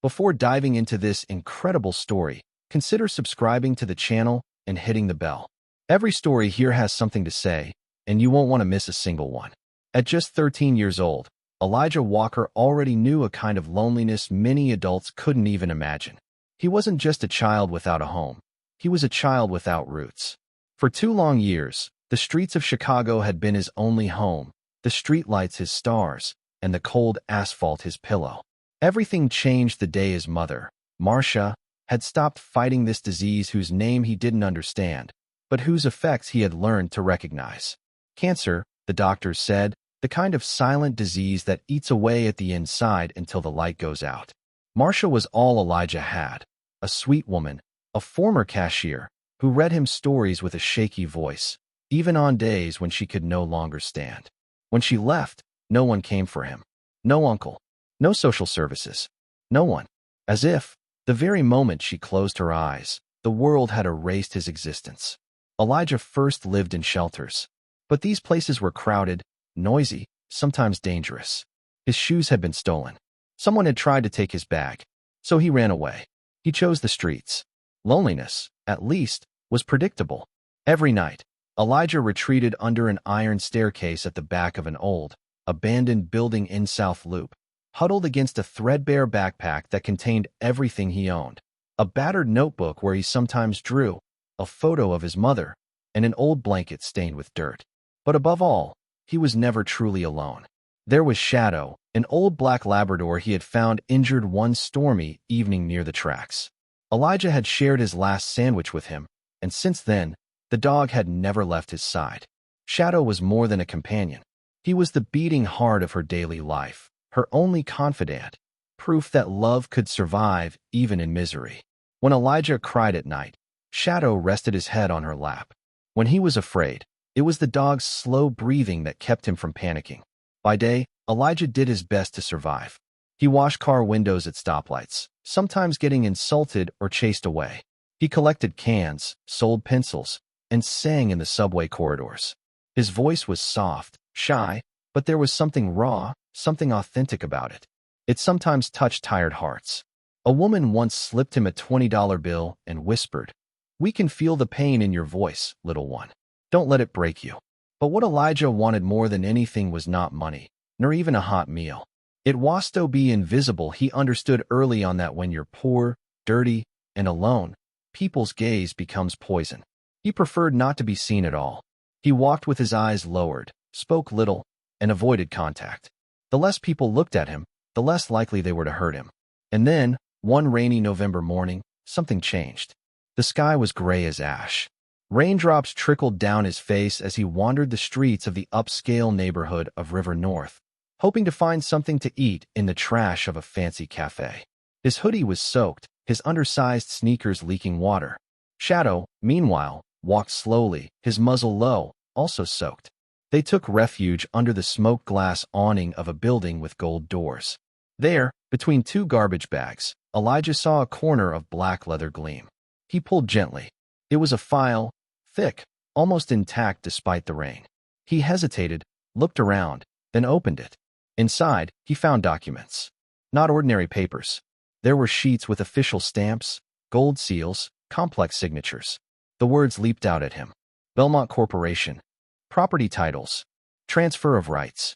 Before diving into this incredible story, consider subscribing to the channel and hitting the bell. Every story here has something to say, and you won't want to miss a single one. At just 13 years old, Elijah Walker already knew a kind of loneliness many adults couldn't even imagine. He wasn't just a child without a home. He was a child without roots. For 2 long years, the streets of Chicago had been his only home, the streetlights his stars, and the cold asphalt his pillow. Everything changed the day his mother, Marcia, had stopped fighting this disease whose name he didn't understand, but whose effects he had learned to recognize. Cancer, the doctors said, the kind of silent disease that eats away at the inside until the light goes out. Marcia was all Elijah had, a sweet woman, a former cashier, who read him stories with a shaky voice, even on days when she could no longer stand. When she left, no one came for him. No uncle. No social services. No one. As if, the very moment she closed her eyes, the world had erased his existence. Elijah first lived in shelters. But these places were crowded, noisy, sometimes dangerous. His shoes had been stolen. Someone had tried to take his bag. So he ran away. He chose the streets. Loneliness, at least, was predictable. Every night, Elijah retreated under an iron staircase at the back of an old, abandoned building in South Loop, huddled against a threadbare backpack that contained everything he owned, a battered notebook where he sometimes drew, a photo of his mother, and an old blanket stained with dirt. But above all, he was never truly alone. There was Shadow, an old black Labrador he had found injured one stormy evening near the tracks. Elijah had shared his last sandwich with him, and since then, the dog had never left his side. Shadow was more than a companion. He was the beating heart of her daily life, her only confidant, proof that love could survive even in misery. When Elijah cried at night, Shadow rested his head on her lap. When he was afraid, it was the dog's slow breathing that kept him from panicking. By day, Elijah did his best to survive. He washed car windows at stoplights, sometimes getting insulted or chased away. He collected cans, sold pencils, and sang in the subway corridors. His voice was soft, shy, but there was something raw, something authentic about it. It sometimes touched tired hearts. A woman once slipped him a $20 bill and whispered, "We can feel the pain in your voice, little one. Don't let it break you." But what Elijah wanted more than anything was not money, nor even a hot meal. It was to be invisible. He understood early on that when you're poor, dirty, and alone, people's gaze becomes poison. He preferred not to be seen at all. He walked with his eyes lowered, spoke little, and avoided contact. The less people looked at him, the less likely they were to hurt him. And then, one rainy November morning, something changed. The sky was gray as ash. Raindrops trickled down his face as he wandered the streets of the upscale neighborhood of River North, hoping to find something to eat in the trash of a fancy cafe. His hoodie was soaked, his undersized sneakers leaking water. Shadow, meanwhile, walked slowly, his muzzle low, also soaked. They took refuge under the smoked glass awning of a building with gold doors. There, between 2 garbage bags, Elijah saw a corner of black leather gleam. He pulled gently. It was a file, thick, almost intact despite the rain. He hesitated, looked around, then opened it. Inside, he found documents. Not ordinary papers. There were sheets with official stamps, gold seals, complex signatures. The words leaped out at him. Belmont Corporation. Property titles. Transfer of rights.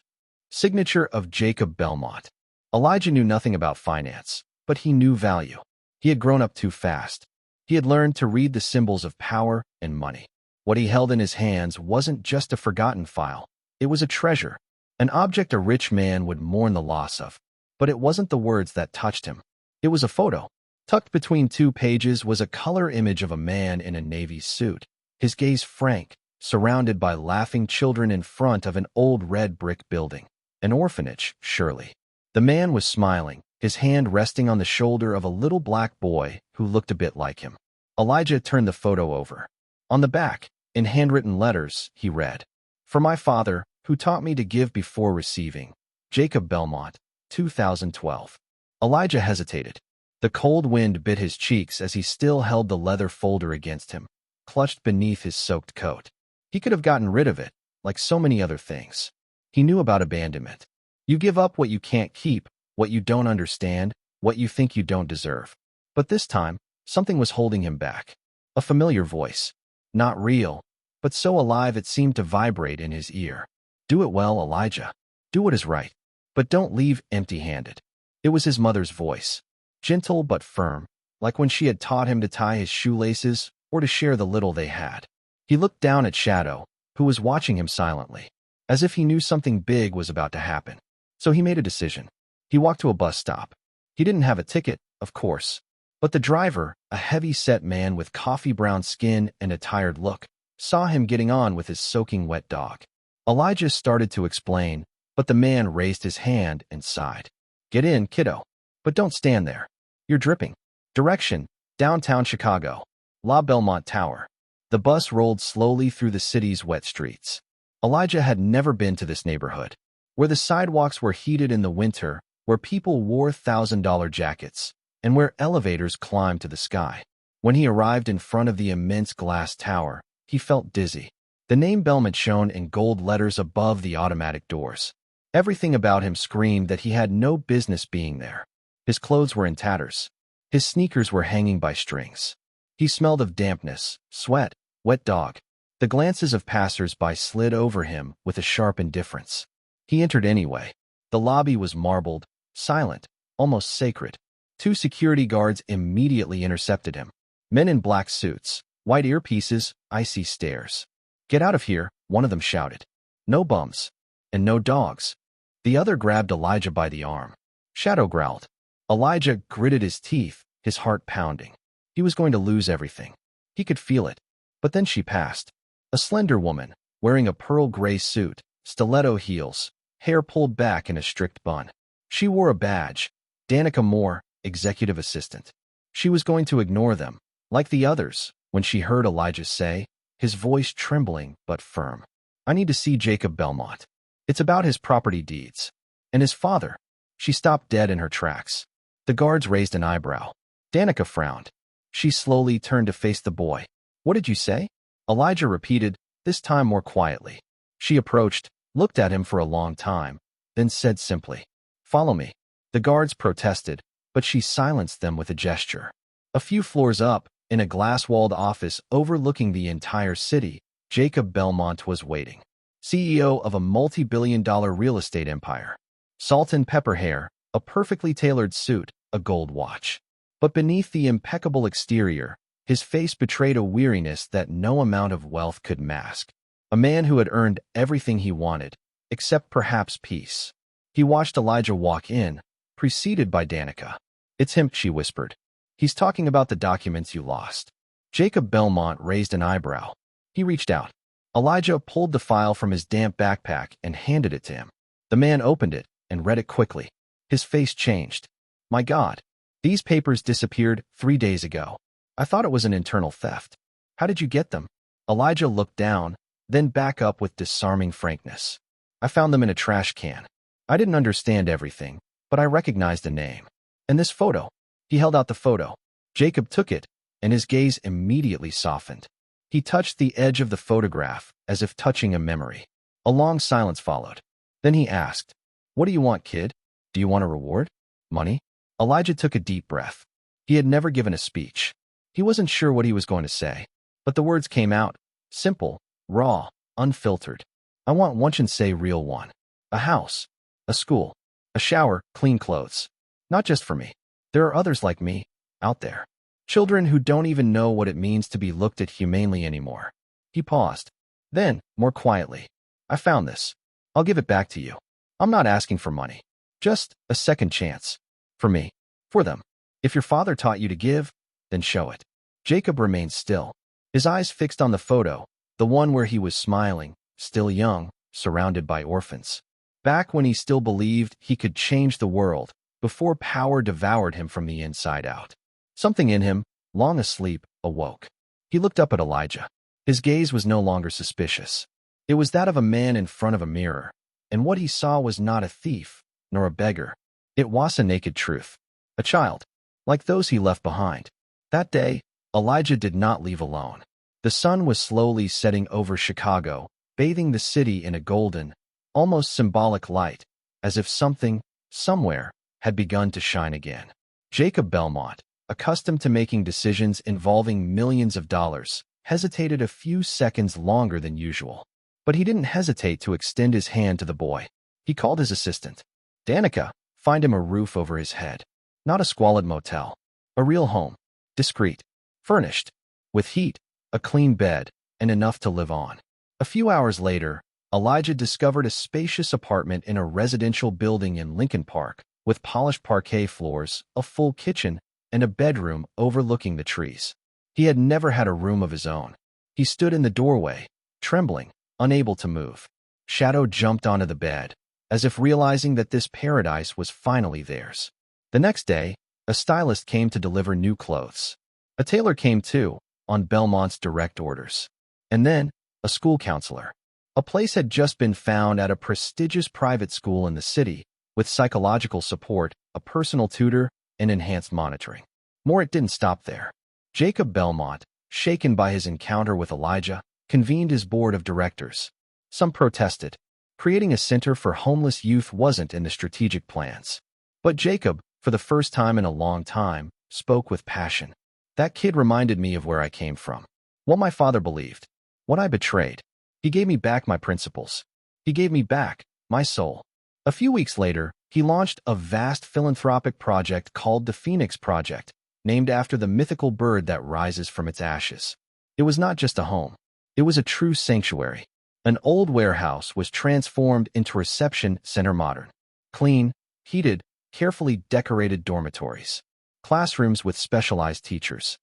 Signature of Jacob Belmont. Elijah knew nothing about finance, but he knew value. He had grown up too fast. He had learned to read the symbols of power and money. What he held in his hands wasn't just a forgotten file. It was a treasure, an object a rich man would mourn the loss of. But it wasn't the words that touched him. It was a photo. Tucked between 2 pages was a color image of a man in a navy suit, his gaze frank, surrounded by laughing children in front of an old red brick building. An orphanage, surely. The man was smiling, his hand resting on the shoulder of a little black boy who looked a bit like him. Elijah turned the photo over. On the back, in handwritten letters, he read, "For my father, who taught me to give before receiving. Jacob Belmont, 2012. Elijah hesitated. The cold wind bit his cheeks as he still held the leather folder against him, clutched beneath his soaked coat. He could have gotten rid of it, like so many other things. He knew about abandonment. You give up what you can't keep, what you don't understand, what you think you don't deserve. But this time, something was holding him back. A familiar voice. Not real, but so alive it seemed to vibrate in his ear. Do it well, Elijah. Do what is right. But don't leave empty-handed. It was his mother's voice. Gentle but firm, like when she had taught him to tie his shoelaces or to share the little they had. He looked down at Shadow, who was watching him silently, as if he knew something big was about to happen. So he made a decision. He walked to a bus stop. He didn't have a ticket, of course, but the driver, a heavy-set man with coffee-brown skin and a tired look, saw him getting on with his soaking wet dog. Elijah started to explain, but the man raised his hand and sighed. Get in, kiddo. But don't stand there. You're dripping. Direction, downtown Chicago. La Belmont Tower. The bus rolled slowly through the city's wet streets. Elijah had never been to this neighborhood, where the sidewalks were heated in the winter, where people wore $1,000 jackets, and where elevators climbed to the sky. When he arrived in front of the immense glass tower, he felt dizzy. The name Belmont shone in gold letters above the automatic doors. Everything about him screamed that he had no business being there. His clothes were in tatters. His sneakers were hanging by strings. He smelled of dampness, sweat, wet dog. The glances of passers-by slid over him with a sharp indifference. He entered anyway. The lobby was marbled, silent, almost sacred. 2 security guards immediately intercepted him. Men in black suits, white earpieces, icy stares. Get out of here, one of them shouted. No bums. And no dogs. The other grabbed Elijah by the arm. Shadow growled. Elijah gritted his teeth, his heart pounding. He was going to lose everything. He could feel it. But then she passed. A slender woman, wearing a pearl gray suit, stiletto heels, hair pulled back in a strict bun. She wore a badge. Danica Moore, executive assistant. She was going to ignore them, like the others, when she heard Elijah say, his voice trembling but firm. I need to see Jacob Belmont. It's about his property deeds. And his father. She stopped dead in her tracks. The guards raised an eyebrow. Danica frowned. She slowly turned to face the boy. What did you say? Elijah repeated, this time more quietly. She approached, looked at him for a long time, then said simply, follow me. The guards protested, but she silenced them with a gesture. A few floors up, in a glass-walled office overlooking the entire city, Jacob Belmont was waiting. CEO of a multi-billion-dollar real estate empire. Salt and pepper hair, a perfectly tailored suit, a gold watch. But beneath the impeccable exterior, his face betrayed a weariness that no amount of wealth could mask. A man who had earned everything he wanted, except perhaps peace. He watched Elijah walk in, preceded by Danica. It's him, she whispered. He's talking about the documents you lost. Jacob Belmont raised an eyebrow. He reached out. Elijah pulled the file from his damp backpack and handed it to him. The man opened it and read it quickly. His face changed. My God, these papers disappeared 3 days ago. I thought it was an internal theft. How did you get them? Elijah looked down, then back up with disarming frankness. I found them in a trash can. I didn't understand everything, but I recognized a name. And this photo. He held out the photo. Jacob took it, and his gaze immediately softened. He touched the edge of the photograph, as if touching a memory. A long silence followed. Then he asked, what do you want, kid? Do you want a reward? Money? Elijah took a deep breath. He had never given a speech. He wasn't sure what he was going to say, but the words came out, simple, raw, unfiltered. I want one and say real one. A house, a school, a shower, clean clothes. Not just for me. There are others like me, out there. Children who don't even know what it means to be looked at humanely anymore. He paused. Then, more quietly, I found this. I'll give it back to you. I'm not asking for money. Just a second chance. For me. For them. If your father taught you to give, then show it. Jacob remained still. His eyes fixed on the photo, the one where he was smiling, still young, surrounded by orphans. Back when he still believed he could change the world, before power devoured him from the inside out. Something in him, long asleep, awoke. He looked up at Elijah. His gaze was no longer suspicious. It was that of a man in front of a mirror, and what he saw was not a thief, nor a beggar. It was a naked truth. A child, like those he left behind. That day, Elijah did not leave alone. The sun was slowly setting over Chicago, bathing the city in a golden, almost symbolic light, as if something, somewhere, had begun to shine again. Jacob Belmont, accustomed to making decisions involving millions of dollars, hesitated a few seconds longer than usual. But he didn't hesitate to extend his hand to the boy. He called his assistant. Danica, find him a roof over his head. Not a squalid motel. A real home. Discreet. Furnished. With heat, a clean bed, and enough to live on. A few hours later, Elijah discovered a spacious apartment in a residential building in Lincoln Park, with polished parquet floors, a full kitchen, and a bedroom overlooking the trees. He had never had a room of his own. He stood in the doorway, trembling, unable to move. Shadow jumped onto the bed, as if realizing that this paradise was finally theirs. The next day, a stylist came to deliver new clothes. A tailor came too, on Belmont's direct orders. And then, a school counselor. A place had just been found at a prestigious private school in the city, with psychological support, a personal tutor, and enhanced monitoring. More, it didn't stop there. Jacob Belmont, shaken by his encounter with Elijah, convened his board of directors. Some protested. Creating a center for homeless youth wasn't in the strategic plans. But Jacob, for the first time in a long time, spoke with passion. That kid reminded me of where I came from. What my father believed. What I betrayed. He gave me back my principles. He gave me back my soul. A few weeks later, he launched a vast philanthropic project called the Phoenix Project, named after the mythical bird that rises from its ashes. It was not just a home. It was a true sanctuary. An old warehouse was transformed into reception center modern. Clean, heated, carefully decorated dormitories. Classrooms with specialized teachers.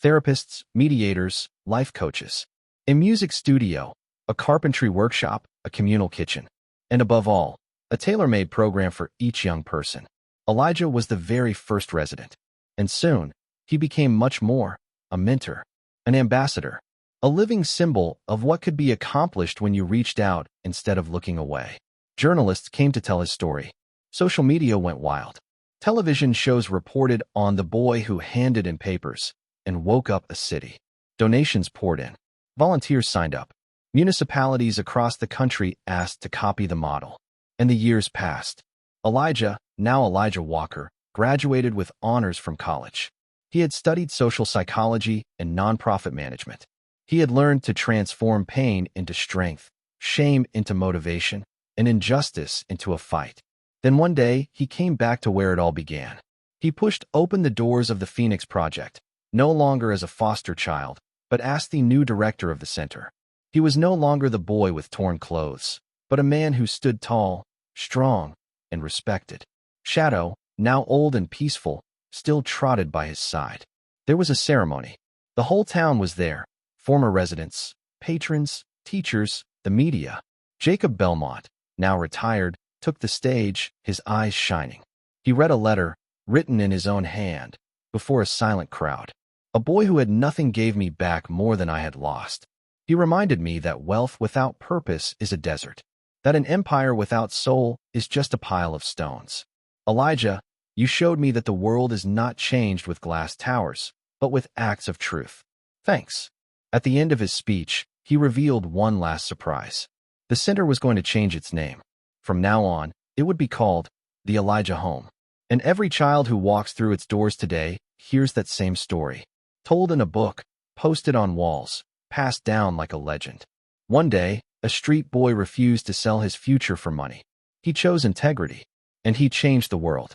Therapists, mediators, life coaches. A music studio, a carpentry workshop, a communal kitchen. And above all, a tailor-made program for each young person. Elijah was the very first resident. And soon, he became much more, a mentor, an ambassador, a living symbol of what could be accomplished when you reached out instead of looking away. Journalists came to tell his story. Social media went wild. Television shows reported on the boy who handed in papers and woke up a city. Donations poured in. Volunteers signed up. Municipalities across the country asked to copy the model. And the years passed. Elijah, now Elijah Walker, graduated with honors from college. He had studied social psychology and nonprofit management. He had learned to transform pain into strength, shame into motivation, and injustice into a fight. Then one day, he came back to where it all began. He pushed open the doors of the Phoenix Project, no longer as a foster child, but as the new director of the center. He was no longer the boy with torn clothes, but a man who stood tall, strong, and respected. Shadow, now old and peaceful, still trotted by his side. There was a ceremony. The whole town was there. Former residents, patrons, teachers, the media. Jacob Belmont, now retired, took the stage, his eyes shining. He read a letter, written in his own hand, before a silent crowd. A boy who had nothing gave me back more than I had lost. He reminded me that wealth without purpose is a desert, that an empire without soul is just a pile of stones. Elijah, you showed me that the world is not changed with glass towers, but with acts of truth. Thanks. At the end of his speech, he revealed one last surprise. The center was going to change its name. From now on, it would be called the Elijah Home. And every child who walks through its doors today hears that same story, told in a book, posted on walls, passed down like a legend. One day, a street boy refused to sell his future for money. He chose integrity, and he changed the world.